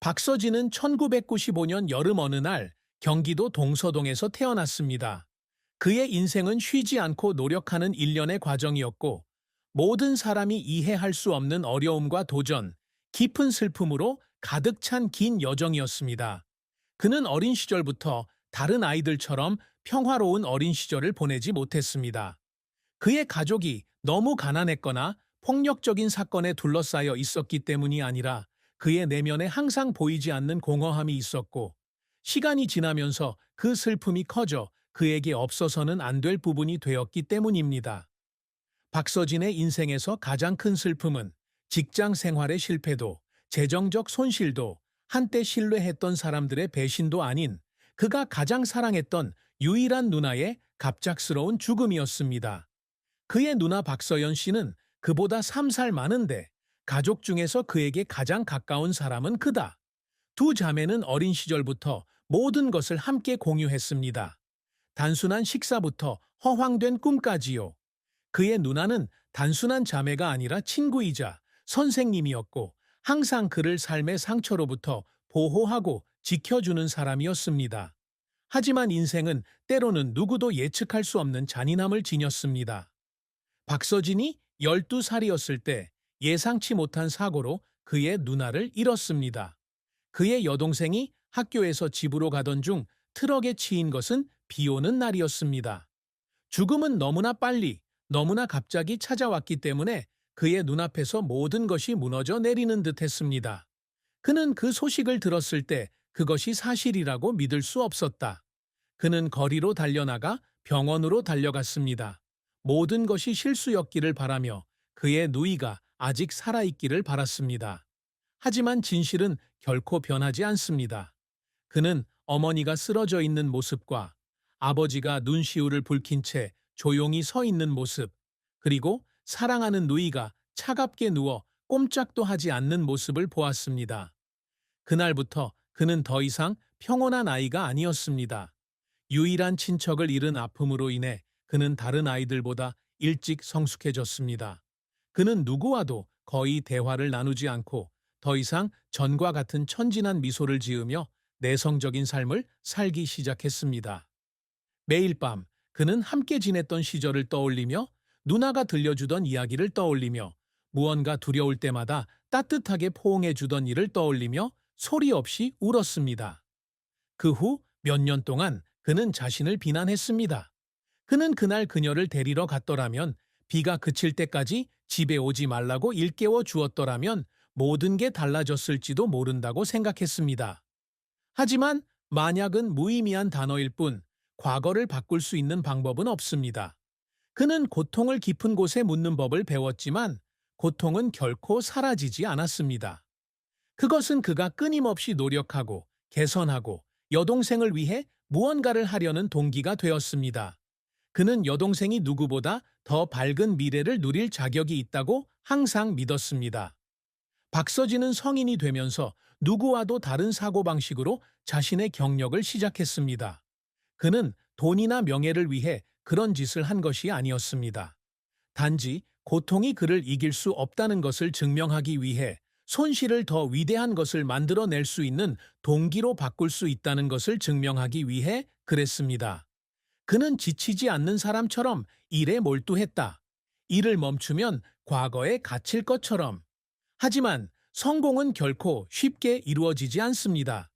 박서진은 1995년 여름 어느 날 경기도 동서동에서 태어났습니다. 그의 인생은 쉬지 않고 노력하는 일련의 과정이었고, 모든 사람이 이해할 수 없는 어려움과 도전, 깊은 슬픔으로 가득 찬 긴 여정이었습니다. 그는 어린 시절부터 다른 아이들처럼 평화로운 어린 시절을 보내지 못했습니다. 그의 가족이 너무 가난했거나 폭력적인 사건에 둘러싸여 있었기 때문이 아니라 그의 내면에 항상 보이지 않는 공허함이 있었고, 시간이 지나면서 그 슬픔이 커져 그에게 없어서는 안 될 부분이 되었기 때문입니다. 박서진의 인생에서 가장 큰 슬픔은 직장 생활의 실패도, 재정적 손실도, 한때 신뢰했던 사람들의 배신도 아닌 그가 가장 사랑했던 유일한 누나의 갑작스러운 죽음이었습니다. 그의 누나 박서연 씨는 그보다 3살 많은데 가족 중에서 그에게 가장 가까운 사람은 그다. 두 자매는 어린 시절부터 모든 것을 함께 공유했습니다. 단순한 식사부터 허황된 꿈까지요. 그의 누나는 단순한 자매가 아니라 친구이자 선생님이었고, 항상 그를 삶의 상처로부터 보호하고 지켜주는 사람이었습니다. 하지만 인생은 때로는 누구도 예측할 수 없는 잔인함을 지녔습니다. 박서진이 12살이었을 때 예상치 못한 사고로 그의 누나를 잃었습니다. 그의 여동생이 학교에서 집으로 가던 중 트럭에 치인 것은 비 오는 날이었습니다. 죽음은 너무나 빨리, 너무나 갑자기 찾아왔기 때문에 그의 눈앞에서 모든 것이 무너져 내리는 듯 했습니다. 그는 그 소식을 들었을 때 그것이 사실이라고 믿을 수 없었다. 그는 거리로 달려나가 병원으로 달려갔습니다. 모든 것이 실수였기를 바라며 그의 누이가 아직 살아있기를 바랐습니다. 하지만 진실은 결코 변하지 않습니다. 그는 어머니가 쓰러져 있는 모습과 아버지가 눈시울을 붉힌 채 조용히 서 있는 모습, 그리고 사랑하는 누이가 차갑게 누워 꼼짝도 하지 않는 모습을 보았습니다. 그날부터 그는 더 이상 평온한 아이가 아니었습니다. 유일한 친척을 잃은 아픔으로 인해 그는 다른 아이들보다 일찍 성숙해졌습니다. 그는 누구와도 거의 대화를 나누지 않고 더 이상 전과 같은 천진한 미소를 지으며 내성적인 삶을 살기 시작했습니다. 매일 밤 그는 함께 지냈던 시절을 떠올리며 누나가 들려주던 이야기를 떠올리며 무언가 두려울 때마다 따뜻하게 포옹해주던 일을 떠올리며 소리 없이 울었습니다. 그 후 몇 년 동안 그는 자신을 비난했습니다. 그는 그날 그녀를 데리러 갔더라면, 비가 그칠 때까지 집에 오지 말라고 일깨워 주었더라면 모든 게 달라졌을지도 모른다고 생각했습니다. 하지만 만약은 무의미한 단어일 뿐 과거를 바꿀 수 있는 방법은 없습니다. 그는 고통을 깊은 곳에 묻는 법을 배웠지만 고통은 결코 사라지지 않았습니다. 그것은 그가 끊임없이 노력하고 개선하고 여동생을 위해 무언가를 하려는 동기가 되었습니다. 그는 여동생이 누구보다 더 밝은 미래를 누릴 자격이 있다고 항상 믿었습니다. 박서진은 성인이 되면서 누구와도 다른 사고방식으로 자신의 경력을 시작했습니다. 그는 돈이나 명예를 위해 그런 짓을 한 것이 아니었습니다. 단지 고통이 그를 이길 수 없다는 것을 증명하기 위해 손실을 더 위대한 것을 만들어낼 수 있는 동기로 바꿀 수 있다는 것을 증명하기 위해 그랬습니다. 그는 지치지 않는 사람처럼 일에 몰두했다. 일을 멈추면 과거에 갇힐 것처럼. 하지만 성공은 결코 쉽게 이루어지지 않습니다.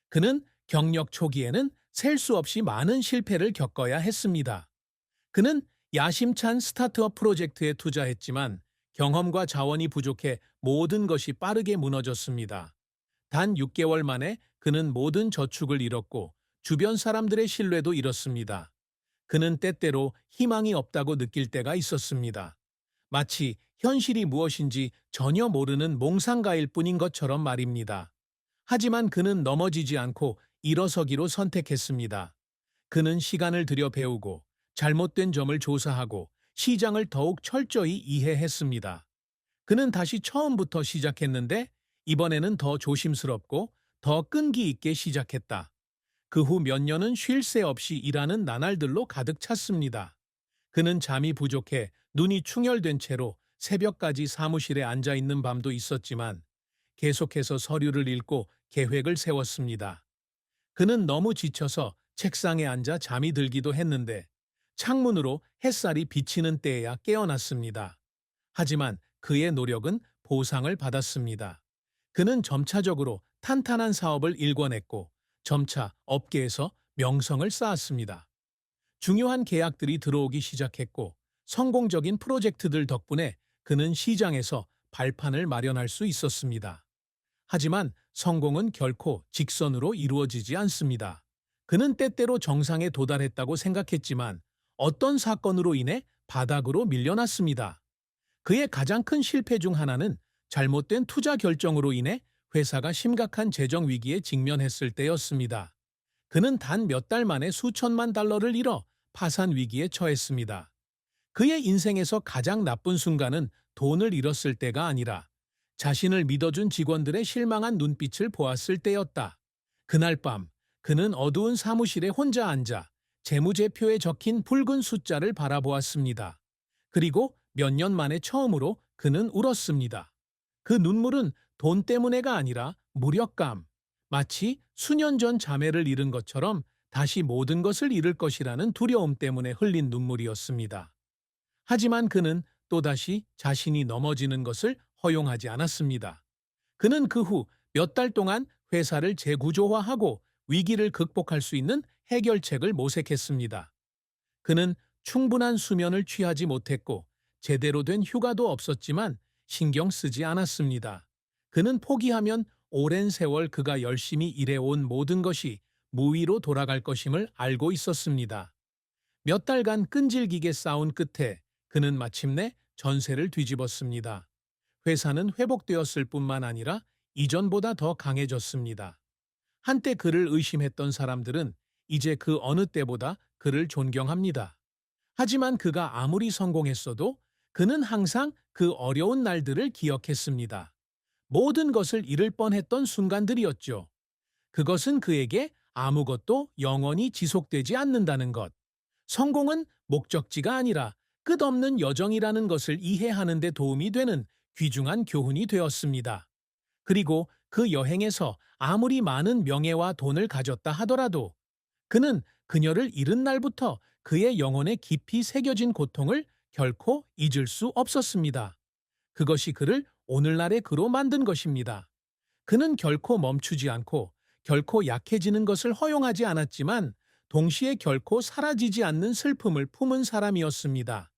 그는 경력 초기에는 셀 수 없이 많은 실패를 겪어야 했습니다. 그는 야심찬 스타트업 프로젝트에 투자했지만 경험과 자원이 부족해 모든 것이 빠르게 무너졌습니다. 단 6개월 만에 그는 모든 저축을 잃었고 주변 사람들의 신뢰도 잃었습니다. 그는 때때로 희망이 없다고 느낄 때가 있었습니다. 마치 현실이 무엇인지 전혀 모르는 몽상가일 뿐인 것처럼 말입니다. 하지만 그는 넘어지지 않고 일어서기로 선택했습니다. 그는 시간을 들여 배우고 잘못된 점을 조사하고 시장을 더욱 철저히 이해했습니다. 그는 다시 처음부터 시작했는데 이번에는 더 조심스럽고 더 끈기 있게 시작했다. 그 후 몇 년은 쉴 새 없이 일하는 나날들로 가득 찼습니다. 그는 잠이 부족해 눈이 충혈된 채로 새벽까지 사무실에 앉아 있는 밤도 있었지만 계속해서 서류를 읽고 계획을 세웠습니다. 그는 너무 지쳐서 책상에 앉아 잠이 들기도 했는데 창문으로 햇살이 비치는 때에야 깨어났습니다. 하지만 그의 노력은 보상을 받았습니다. 그는 점차적으로 탄탄한 사업을 일궈냈고 점차 업계에서 명성을 쌓았습니다. 중요한 계약들이 들어오기 시작했고 성공적인 프로젝트들 덕분에 그는 시장에서 발판을 마련할 수 있었습니다. 하지만 성공은 결코 직선으로 이루어지지 않습니다. 그는 때때로 정상에 도달했다고 생각했지만 어떤 사건으로 인해 바닥으로 밀려났습니다. 그의 가장 큰 실패 중 하나는 잘못된 투자 결정으로 인해 회사가 심각한 재정 위기에 직면했을 때였습니다. 그는 단 몇 달 만에 수천만 달러를 잃어 파산 위기에 처했습니다. 그의 인생에서 가장 나쁜 순간은 돈을 잃었을 때가 아니라 자신을 믿어준 직원들의 실망한 눈빛을 보았을 때였다. 그날 밤 그는 어두운 사무실에 혼자 앉아 재무제표에 적힌 붉은 숫자를 바라보았습니다. 그리고 몇 년 만에 처음으로 그는 울었습니다. 그 눈물은 돈 때문에가 아니라 무력감, 마치 수년 전 자매를 잃은 것처럼 다시 모든 것을 잃을 것이라는 두려움 때문에 흘린 눈물이었습니다. 하지만 그는 또다시 자신이 넘어지는 것을 허용하지 않았습니다. 그는 그 후 몇 달 동안 회사를 재구조화하고 위기를 극복할 수 있는 해결책을 모색했습니다. 그는 충분한 수면을 취하지 못했고 제대로 된 휴가도 없었지만 신경 쓰지 않았습니다. 그는 포기하면 오랜 세월 그가 열심히 일해온 모든 것이 무위로 돌아갈 것임을 알고 있었습니다. 몇 달간 끈질기게 싸운 끝에 그는 마침내 전세를 뒤집었습니다. 회사는 회복되었을 뿐만 아니라 이전보다 더 강해졌습니다. 한때 그를 의심했던 사람들은 이제 그 어느 때보다 그를 존경합니다. 하지만 그가 아무리 성공했어도 그는 항상 그 어려운 날들을 기억했습니다. 모든 것을 잃을 뻔했던 순간들이었죠. 그것은 그에게 아무것도 영원히 지속되지 않는다는 것. 성공은 목적지가 아니라 끝없는 여정이라는 것을 이해하는 데 도움이 되는 귀중한 교훈이 되었습니다. 그리고 그 여행에서 아무리 많은 명예와 돈을 가졌다 하더라도 그는 그녀를 잃은 날부터 그의 영혼에 깊이 새겨진 고통을 결코 잊을 수 없었습니다. 그것이 그를 오늘날의 그로 만든 것입니다. 그는 결코 멈추지 않고 결코 약해지는 것을 허용하지 않았지만 동시에 결코 사라지지 않는 슬픔을 품은 사람이었습니다.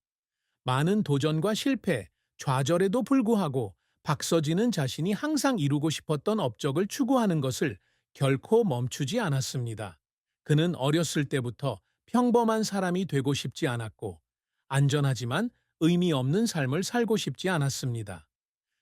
많은 도전과 실패, 좌절에도 불구하고 박서진은 자신이 항상 이루고 싶었던 업적을 추구하는 것을 결코 멈추지 않았습니다. 그는 어렸을 때부터 평범한 사람이 되고 싶지 않았고 안전하지만 의미 없는 삶을 살고 싶지 않았습니다.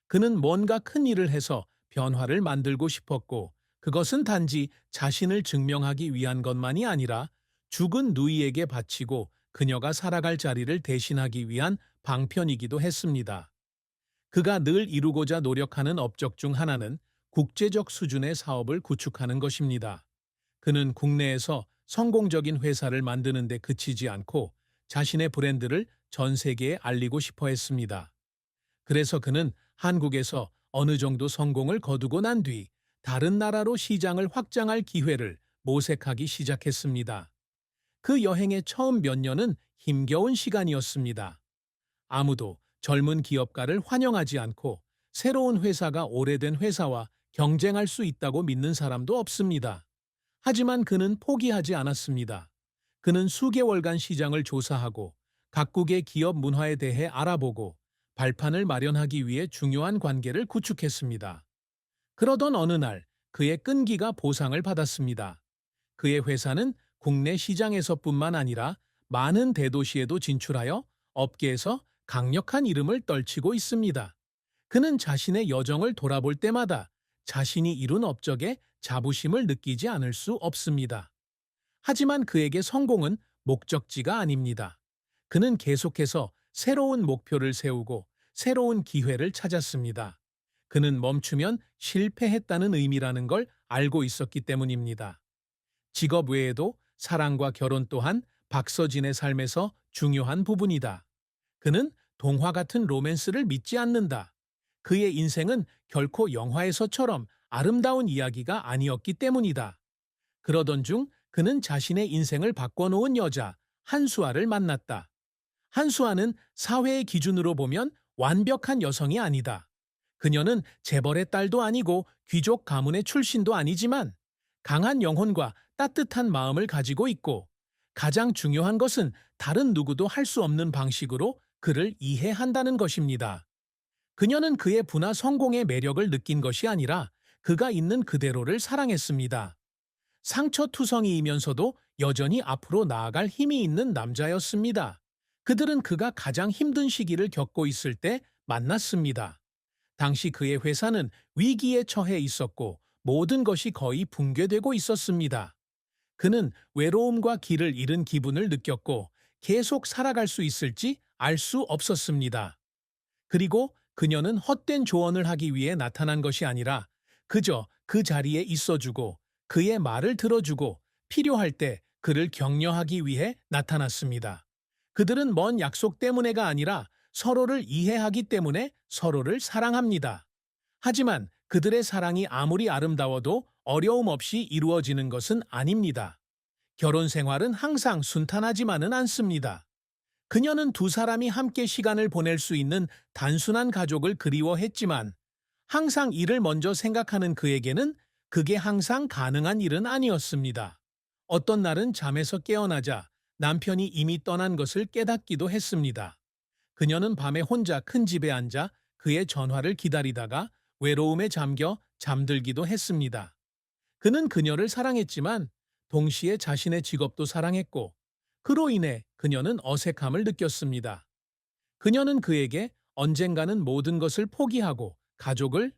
그는 뭔가 큰 일을 해서 변화를 만들고 싶었고 그것은 단지 자신을 증명하기 위한 것만이 아니라 죽은 누이에게 바치고 그녀가 살아갈 자리를 대신하기 위한 방편이기도 했습니다. 그가 늘 이루고자 노력하는 업적 중 하나는 국제적 수준의 사업을 구축하는 것입니다. 그는 국내에서 성공적인 회사를 만드는 데 그치지 않고 자신의 브랜드를 전 세계에 알리고 싶어 했습니다. 그래서 그는 한국에서 어느 정도 성공을 거두고 난 뒤 다른 나라로 시장을 확장할 기회를 모색하기 시작했습니다. 그 여행의 처음 몇 년은 힘겨운 시간이었습니다. 아무도 젊은 기업가를 환영하지 않고 새로운 회사가 오래된 회사와 경쟁할 수 있다고 믿는 사람도 없습니다. 하지만 그는 포기하지 않았습니다. 그는 수개월간 시장을 조사하고 각국의 기업 문화에 대해 알아보고 발판을 마련하기 위해 중요한 관계를 구축했습니다. 그러던 어느 날 그의 끈기가 보상을 받았습니다. 그의 회사는 국내 시장에서뿐만 아니라 많은 대도시에도 진출하여 업계에서 강력한 이름을 떨치고 있습니다. 그는 자신의 여정을 돌아볼 때마다 자신이 이룬 업적에 자부심을 느끼지 않을 수 없습니다. 하지만 그에게 성공은 목적지가 아닙니다. 그는 계속해서 새로운 목표를 세우고 새로운 기회를 찾았습니다. 그는 멈추면 실패했다는 의미라는 걸 알고 있었기 때문입니다. 직업 외에도 사랑과 결혼 또한 박서진의 삶에서 중요한 부분이다. 그는 동화 같은 로맨스를 믿지 않는다. 그의 인생은 결코 영화에서처럼 아름다운 이야기가 아니었기 때문이다. 그러던 중 그는 자신의 인생을 바꿔놓은 여자 한수아를 만났다. 한수아는 사회의 기준으로 보면 완벽한 여성이 아니다. 그녀는 재벌의 딸도 아니고 귀족 가문의 출신도 아니지만 강한 영혼과 따뜻한 마음을 가지고 있고 가장 중요한 것은 다른 누구도 할 수 없는 방식으로 그를 이해한다는 것입니다. 그녀는 그의 부나 성공의 매력을 느낀 것이 아니라 그가 있는 그대로를 사랑했습니다. 상처투성이이면서도 여전히 앞으로 나아갈 힘이 있는 남자였습니다. 그들은 그가 가장 힘든 시기를 겪고 있을 때 만났습니다. 당시 그의 회사는 위기에 처해 있었고 모든 것이 거의 붕괴되고 있었습니다. 그는 외로움과 길을 잃은 기분을 느꼈고 계속 살아갈 수 있을지 알 수 없었습니다. 그리고 그녀는 헛된 조언을 하기 위해 나타난 것이 아니라 그저 그 자리에 있어주고 그의 말을 들어주고 필요할 때 그를 격려하기 위해 나타났습니다. 그들은 먼 약속 때문에가 아니라 서로를 이해하기 때문에 서로를 사랑합니다. 하지만 그들의 사랑이 아무리 아름다워도 어려움 없이 이루어지는 것은 아닙니다. 결혼 생활은 항상 순탄하지만은 않습니다. 그녀는 두 사람이 함께 시간을 보낼 수 있는 단순한 가족을 그리워했지만 항상 이를 먼저 생각하는 그에게는 그게 항상 가능한 일은 아니었습니다. 어떤 날은 잠에서 깨어나자 남편이 이미 떠난 것을 깨닫기도 했습니다. 그녀는 밤에 혼자 큰 집에 앉아 그의 전화를 기다리다가 외로움에 잠겨 잠들기도 했습니다. 그는 그녀를 사랑했지만 동시에 자신의 직업도 사랑했고 그로 인해 그녀는 어색함을 느꼈습니다. 그녀는 그에게 언젠가는 모든 것을 포기하고 가족을